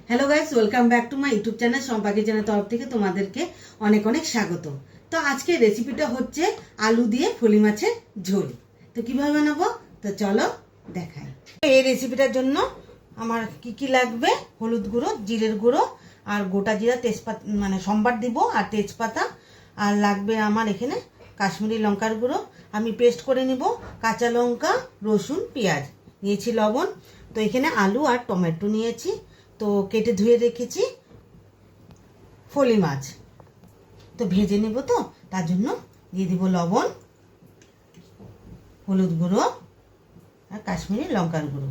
Hello guys, welcome back to my YouTube channel সম্পাকি channel তরফ থেকে তোমাদেরকে অনেক অনেক স্বাগত। তো আজকে রেসিপিটা হচ্ছে আলু দিয়ে ফলি মাছের ঝোল। তো কিভাবে বানাবো তো চলো দেখাই। এই রেসিপিটার জন্য আমার কি কি লাগবে: হলুদ গুঁড়ো, জিরের গুঁড়ো আর গোটা জিরা, তেজপাতা মানে সম্বার দিব আর তেজপাতা, আর লাগবে আমার এখানে কাশ্মীরি লঙ্কার গুঁড়ো, আমি পেস্ট করে নিব, কাঁচা লঙ্কা, রসুন, পেঁয়াজ নিয়েছি, লবণ। তো এখানে আলু আর টমেটো নিয়েছি, তো কেটে ধুয়ে রেখেছি ফলি মাছ, তো ভেজে নেব। তো তার জন্য দিয়ে দিব লবণ, হলুদ গুঁড়ো আর কাশ্মীরি লঙ্কার গুঁড়ো।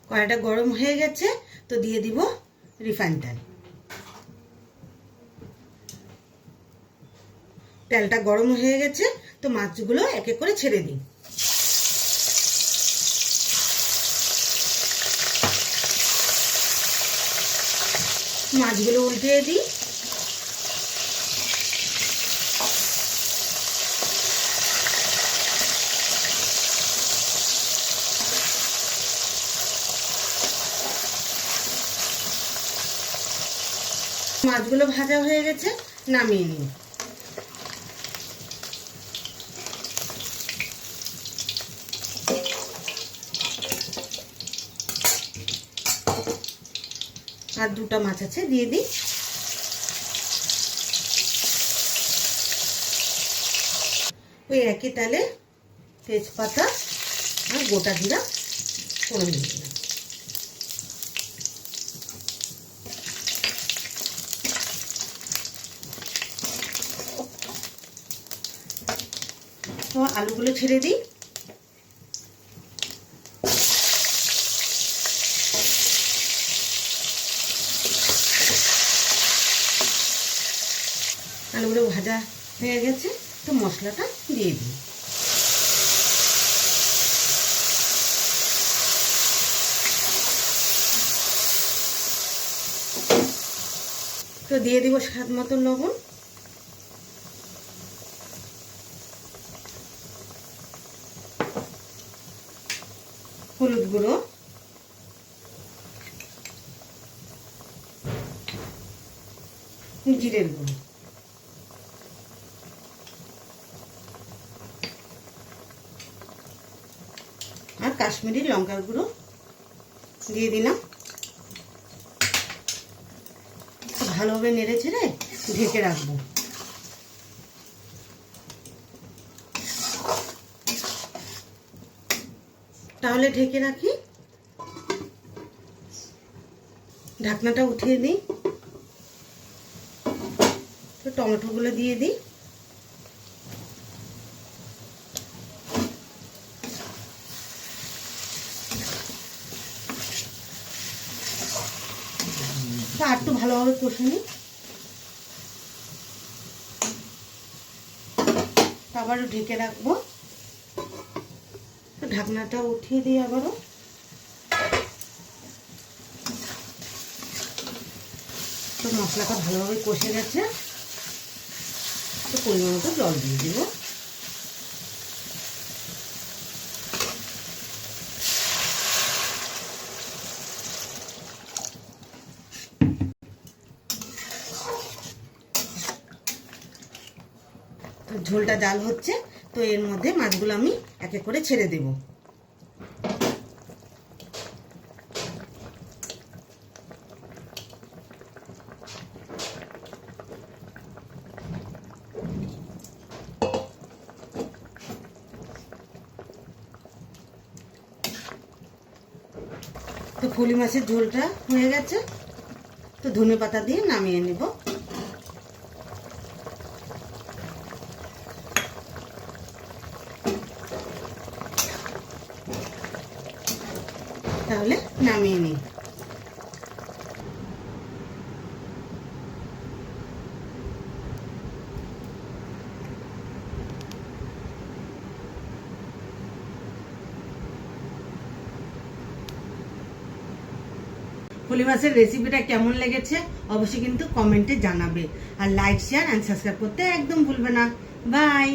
কড়াইটা গরম হয়ে গেছে, তো দিয়ে দিব রিফাইন তেল। তেলটা গরম হয়ে গেছে, তো মাছগুলো এক এক করে ছেড়ে দিই। মাছগুলো উল্টিয়ে দিই। মাছগুলো ভাজা হয়ে গেছে, নামিয়ে নিই। আর দুটো মাছ আছে, দিয়ে দিই। ওই একই তেলে তেজপাতা আর গোটা জিরা ফোড়ন দিয়ে দিলাম। তো আলুগুলো ছেড়ে দিই। আলুগুলো ভাজা হয়ে গেছে, তো মশলাটা দিয়ে দিই। তো দিয়ে দিব স্বাদ মতো লবণ, হলুদ গুঁড়ো, জিরের গুঁড়ো, আর কাশ্মীরি লঙ্কার গুঁড়ো দিয়ে দিলাম। ভালোভাবে নেড়ে ছেড়ে ঢেকে রাখবো। তাহলে ঢেকে রাখি। ঢাকনাটা উঠিয়ে দিই। তো টমেটোগুলো দিয়ে দিই। আর একটু ভালোভাবে কষে নিই। আবারও ঢেকে রাখবো। তো ঢাকনাটা উঠিয়ে দিই আবারও। তো মশলাটা ভালোভাবে কষে গেছে, তো পরিমাণ মতো জল দিয়ে দিব। ঝোলটা জাল হচ্ছে, তো এর মধ্যে মাছগুলো আমি এক এক করে ছেড়ে দেব। তো ফলি মাছের ঝোলটা হয়ে গেছে, তো ধনেপাতা দিয়ে নামিয়ে নেব। তাহলে নামিয়ে নিই। ফলি মাছের রেসিপিটা কেমন লেগেছে অবশ্যই কিন্তু কমেন্টে জানাবে, আর লাইক, শেয়ার এন্ড সাবস্ক্রাইব করতে একদম ভুলবে না। বাই।